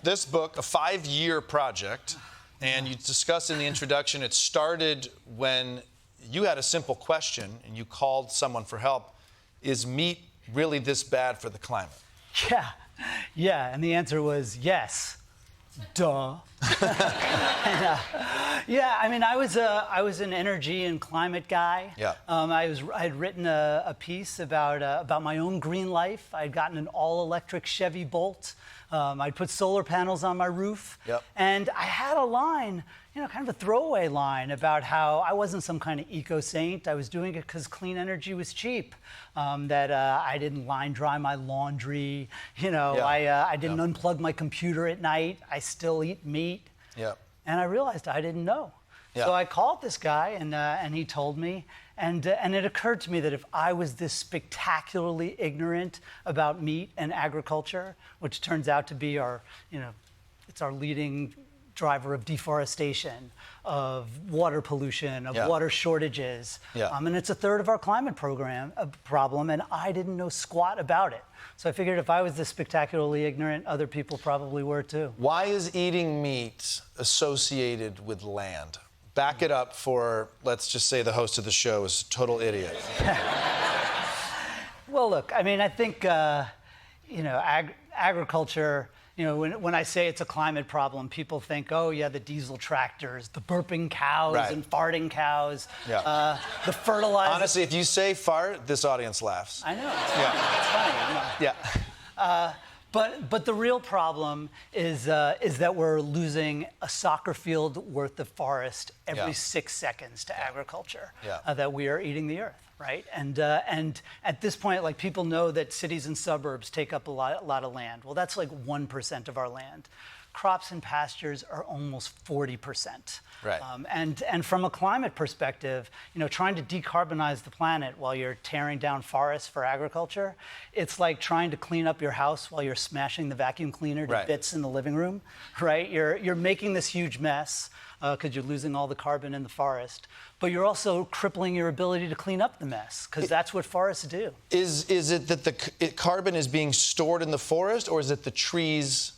This book, a 5-year project, and you discuss in the introduction, it started when you had a simple question and you called someone for help. Is meat really this bad for the climate? Yeah, and the answer was yes. Duh. I mean, I was an energy and climate guy. Yeah. I had written a piece about my own green life. I'd gotten an all-electric Chevy Bolt. I'd put solar panels on my roof. Yep. And I had a line, kind of a throwaway line about how I wasn't some kind of eco-saint. I was doing it because clean energy was cheap. That I didn't line dry my laundry. I didn't unplug my computer at night. I still eat meat. Yeah. And I realized I didn't know. Yeah. So I called this guy, and he told me. And it occurred to me that if I was this spectacularly ignorant about meat and agriculture, which turns out to be it's our leading driver of deforestation, of water pollution, of water shortages, and it's a third of our climate problem, and I didn't know squat about it. So I figured if I was this spectacularly ignorant, other people probably were too. Why is eating meat associated with land? Back it up for, let's just say the host of the show is a total idiot. Well, look, I mean, I think, agriculture, when I say it's a climate problem, people think, oh, yeah, the diesel tractors, the burping cows and farting cows, the fertilizer. Honestly, if you say fart, this audience laughs. I know. It's funny. Yeah. But the real problem is that we're losing a soccer field worth of forest every 6 seconds to agriculture. That we are eating the earth, right? And at this point, people know that cities and suburbs take up a lot of land. Well, that's 1% of our land. Crops and pastures are almost 40%. Right. And from a climate perspective, trying to decarbonize the planet while you're tearing down forests for agriculture, it's like trying to clean up your house while you're smashing the vacuum cleaner to bits in the living room, right? You're making this huge mess because you're losing all the carbon in the forest, but you're also crippling your ability to clean up the mess because that's what forests do. Is it that the carbon is being stored in the forest, or is it the trees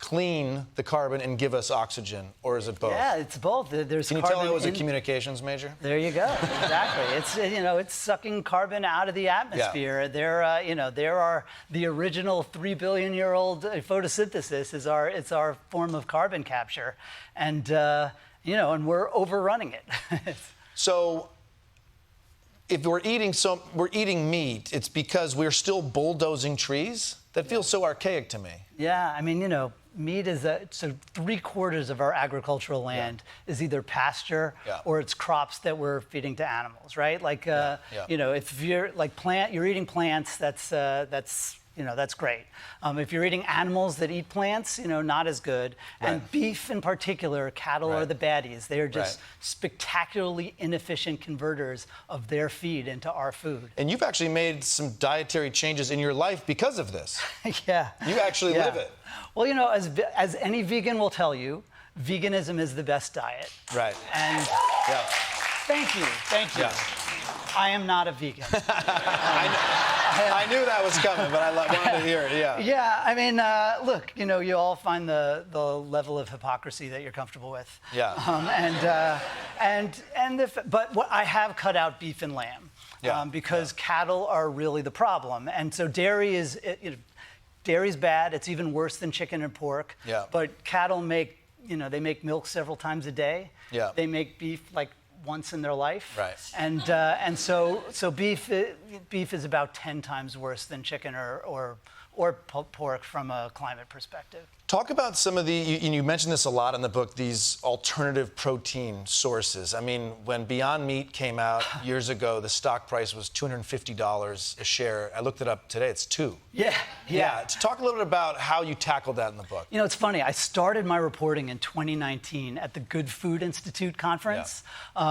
clean the carbon and give us oxygen, or is it both? Yeah, it's both. There's Can you carbon tell I was a communications major? There you go. Exactly. It's sucking carbon out of the atmosphere. Yeah. There are the original 3 billion year old photosynthesis it's our form of carbon capture, and and we're overrunning it. So if we're eating meat, it's because we're still bulldozing trees? That feels so archaic to me. Yeah, I mean, meat is so 3/4 of our agricultural land is either pasture or it's crops that we're feeding to animals, right? If you're you're eating plants, that's great. If you're eating animals that eat plants, not as good. Right. And beef in particular, cattle are the baddies. They are just spectacularly inefficient converters of their feed into our food. And you've actually made some dietary changes in your life because of this. Yeah. You actually live it. Well, as any vegan will tell you, veganism is the best diet. Right. And thank you. Yeah. I am not a vegan. I knew that was coming, but I wanted to hear it. Yeah. Yeah. I mean, look. You all find the level of hypocrisy that you're comfortable with. Yeah. But I have cut out beef and lamb. Because cattle are really the problem, and so dairy's bad. It's even worse than chicken and pork. Yeah. But cattle make milk several times a day. Yeah. They make beef once in their life. Right. And so beef is about 10 times worse than chicken or pork from a climate perspective. Talk about some of you mentioned this a lot in the book, these alternative protein sources. I mean, when Beyond Meat came out years ago, the stock price was $250 a share. I looked it up today, it's $2. Yeah. Talk a little bit about how you tackled that in the book. It's funny. I started my reporting in 2019 at the Good Food Institute conference,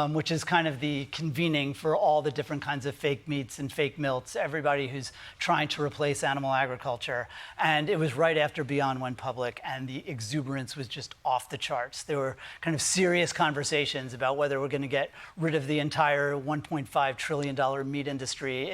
which is kind of the convening for all the different kinds of fake meats and fake milks, everybody who's trying to replace animal agriculture. agriculture. And it was right after Beyond went public, and the exuberance was just off the charts. There were kind of serious conversations about whether we're going to get rid of the entire $1.5 trillion meat industry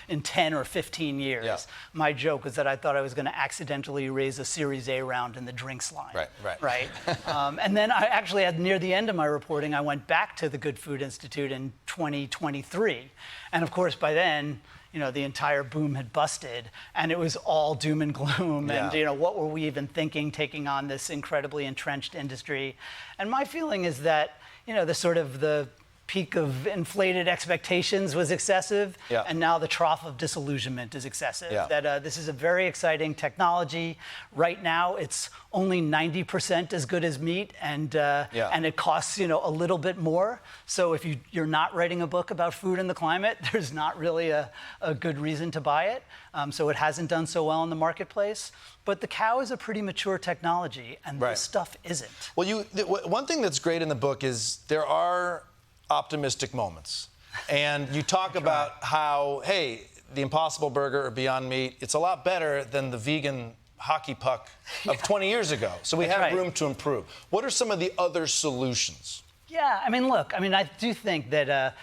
in 10 or 15 years. Yeah. My joke was that I thought I was going to accidentally raise a Series A round in the drinks line. Right. And then I actually, near the end of my reporting, I went back to the Good Food Institute in 2023. And of course, by then, the entire boom had busted, and it was all doom and gloom. Yeah. And what were we even thinking, taking on this incredibly entrenched industry? And my feeling is that the peak of inflated expectations was excessive, and now the trough of disillusionment is excessive. That this is a very exciting technology. Right now, it's only 90% as good as meat, and it costs a little bit more. So if you're not writing a book about food and the climate, there's not really a good reason to buy it. So it hasn't done so well in the marketplace. But the cow is a pretty mature technology, and this stuff isn't. Well, one thing that's great in the book is there are optimistic moments. And you talk about how, hey, the Impossible Burger or Beyond Meat, it's a lot better than the vegan hockey puck of 20 years ago. So we have room to improve. What are some of the other solutions? Yeah, I do think that,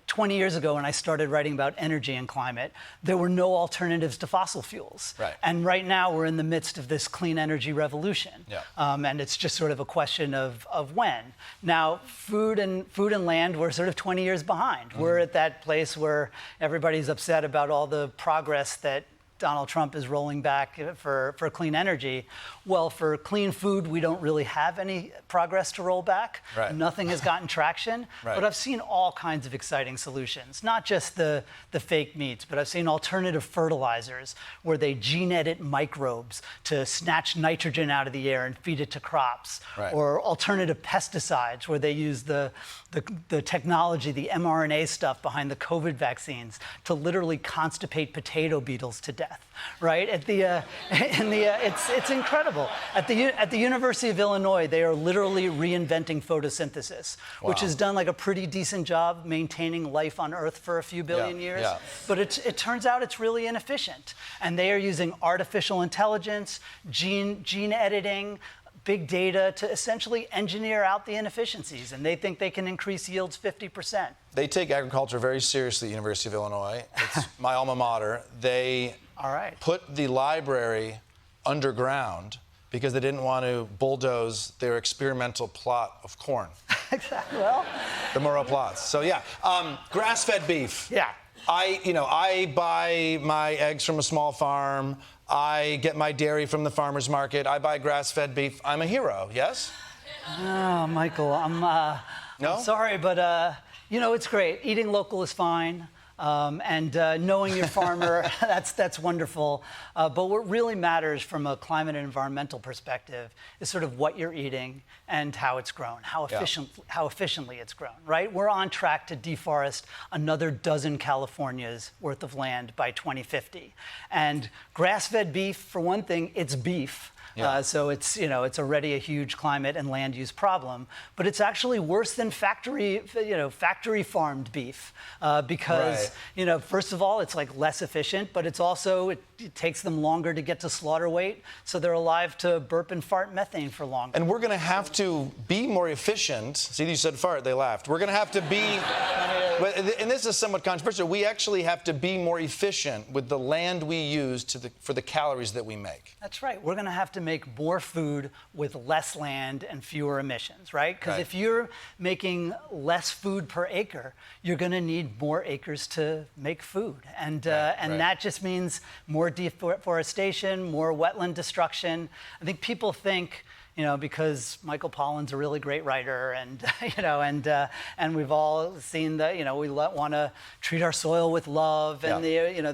20 years ago when I started writing about energy and climate, there were no alternatives to fossil fuels. And right now we're in the midst of this clean energy revolution. And it's just sort of a question of when. Now, food and land, we're sort of 20 years behind. We're at that place where everybody's upset about all the progress that Donald Trump is rolling back for clean energy. Well, for clean food, we don't really have any progress to roll back. Nothing has gotten traction. But I've seen all kinds of exciting solutions, not just the fake meats, but I've seen alternative fertilizers where they gene edit microbes to snatch nitrogen out of the air and feed it to crops. Or alternative pesticides where they use the technology, the mRNA stuff behind the COVID vaccines to literally constipate potato beetles to death. It's incredible. At the University of Illinois, they are literally reinventing photosynthesis, which has done like a pretty decent job maintaining life on Earth for a few billion years. But it turns out it's really inefficient. And they are using artificial intelligence, gene editing, big data to essentially engineer out the inefficiencies, and they think they can increase yields 50%. They take agriculture very seriously at the University of Illinois. It's my alma mater. They put the library underground because they didn't want to bulldoze their experimental plot of corn. Well, the Moreau plots. So grass-fed beef. I buy my eggs from a small farm. I get my dairy from the farmer's market. I buy grass-fed beef. I'm a hero, yes? Oh, Michael, I'm sorry, but, it's great. Eating local is fine. And knowing your farmer, that's wonderful. But what really matters from a climate and environmental perspective is sort of what you're eating and how it's grown, how efficiently it's grown, right? We're on track to deforest another dozen Californias worth of land by 2050. And grass-fed beef, for one thing, it's beef. So it's already a huge climate and land use problem, but it's actually worse than factory farmed beef because first of all it's like less efficient, but it's also it takes them longer to get to slaughter weight, so they're alive to burp and fart methane for longer. And we're going to have to be more efficient. See, you said fart, they laughed. We're going to have to be. And this is somewhat controversial. We actually have to be more efficient with the land we use for the calories that we make. That's right. We're going to have to make more food with less land and fewer emissions, right? Because if you're making less food per acre, you're going to need more acres to make food. And that just means more deforestation, more wetland destruction. I think people think, because Michael Pollan's a really great writer, and and we've all seen that we want to treat our soil with love, and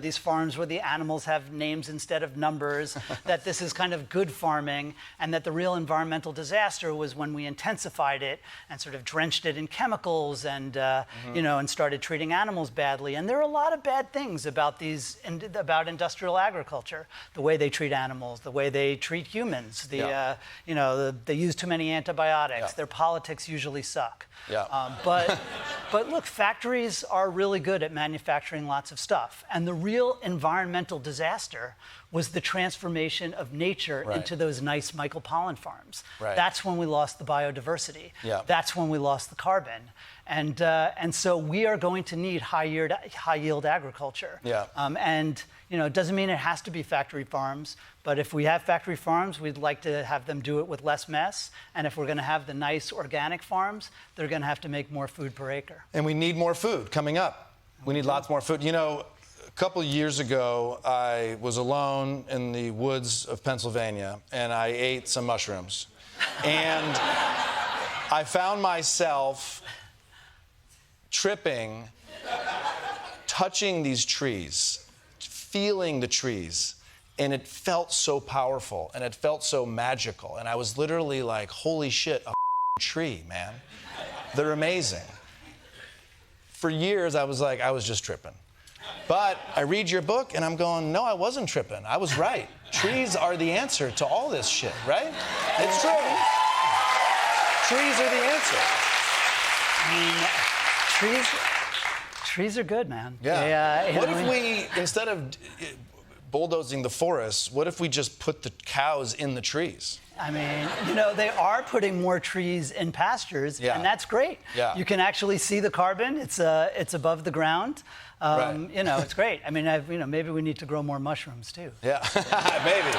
these farms where the animals have names instead of numbers, that this is kind of good farming, and that the real environmental disaster was when we intensified it and sort of drenched it in chemicals and and started treating animals badly. And there are a lot of bad things about about industrial agriculture, the way they treat animals, the way they treat humans, they use too many antibiotics. Their politics usually suck. But But look, factories are really good at manufacturing lots of stuff. And the real environmental disaster was the transformation of nature into those nice Michael Pollan farms. That's when we lost the biodiversity. That's when we lost the carbon. And so we are going to need high yield agriculture. And it doesn't mean it has to be factory farms, but if we have factory farms, we'd like to have them do it with less mess. And if we're going to have the nice organic farms, they're going to have to make more food per acre. And we need more food coming up. We need lots more food. You know, a couple of years ago, I was alone in the woods of Pennsylvania, and I ate some mushrooms. And I found myself tripping, touching these trees, feeling the trees, and it felt so powerful, and it felt so magical. And I was literally like, holy shit, a tree, man. They're amazing. For years, I was like, I was just tripping. But I read your book, and I'm going, no, I wasn't tripping. I was right. Trees are the answer to all this shit, right? It's true. Trees are the answer. I mean, trees are good, man. Yeah. What if we, instead of bulldozing the forests, what if we just put the cows in the trees? I mean, they are putting more trees in pastures, and that's great. You can actually see the carbon. It's above the ground. It's great. I mean, maybe we need to grow more mushrooms too. Yeah, maybe.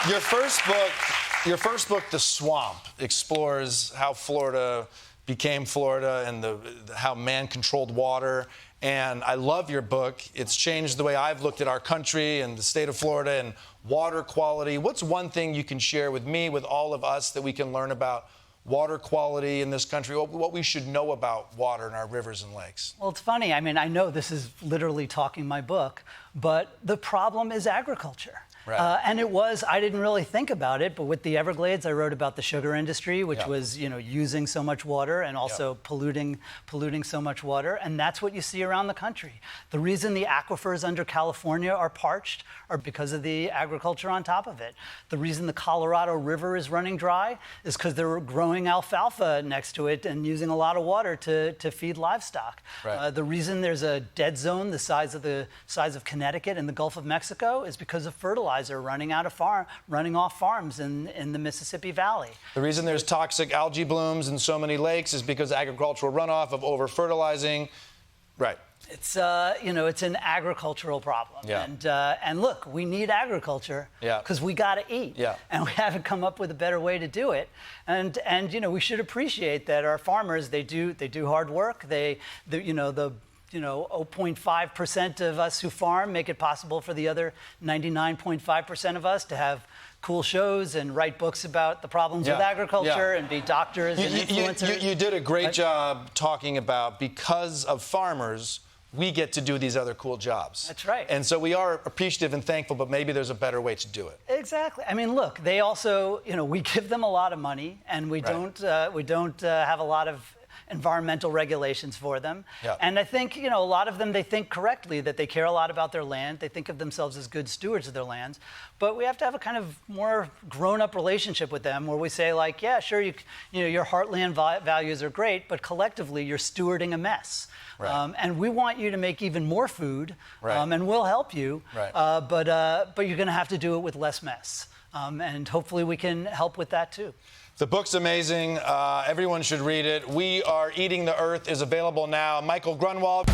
Your first book, The Swamp, explores how Florida became Florida and how man controlled water. And I love your book. It's changed the way I've looked at our country and the state of Florida and water quality. What's one thing you can share with me, with all of us, that we can learn about water quality in this country, what we should know about water in our rivers and lakes? Well, it's funny. I mean, I know this is literally talking my book, but the problem is agriculture. And I didn't really think about it, but with the Everglades, I wrote about the sugar industry, which was, using so much water and also polluting so much water. And that's what you see around the country. The reason the aquifers under California are parched are because of the agriculture on top of it. The reason the Colorado River is running dry is because they're growing alfalfa next to it and using a lot of water to feed livestock. The reason there's a dead zone the size of Connecticut in the Gulf of Mexico is because of fertilizer running off farms in the Mississippi Valley. The reason there's toxic algae blooms in so many lakes is because agricultural runoff of over-fertilizing. Right. It's an agricultural problem. And look, we need agriculture because we got to eat. And we haven't come up with a better way to do it. And we should appreciate that our farmers, they do hard work. The 0.5% of us who farm make it possible for the other 99.5% of us to have cool shows and write books about the problems with agriculture and be doctors and influencers. You did a great job talking about, because of farmers, we get to do these other cool jobs. That's right. And so we are appreciative and thankful, but maybe there's a better way to do it. Exactly. I mean, look, they also, we give them a lot of money, and we don't have a lot of environmental regulations for them. And I think, a lot of them, they think correctly that they care a lot about their land. They think of themselves as good stewards of their lands. But we have to have a kind of more grown-up relationship with them where we say, like, yeah, sure, your heartland values are great, but collectively you're stewarding a mess. And we want you to make even more food, and we'll help you. But you're going to have to do it with less mess. And hopefully we can help with that too. The book's amazing. Everyone should read it. We Are Eating the Earth is available now. Michael Grunwald.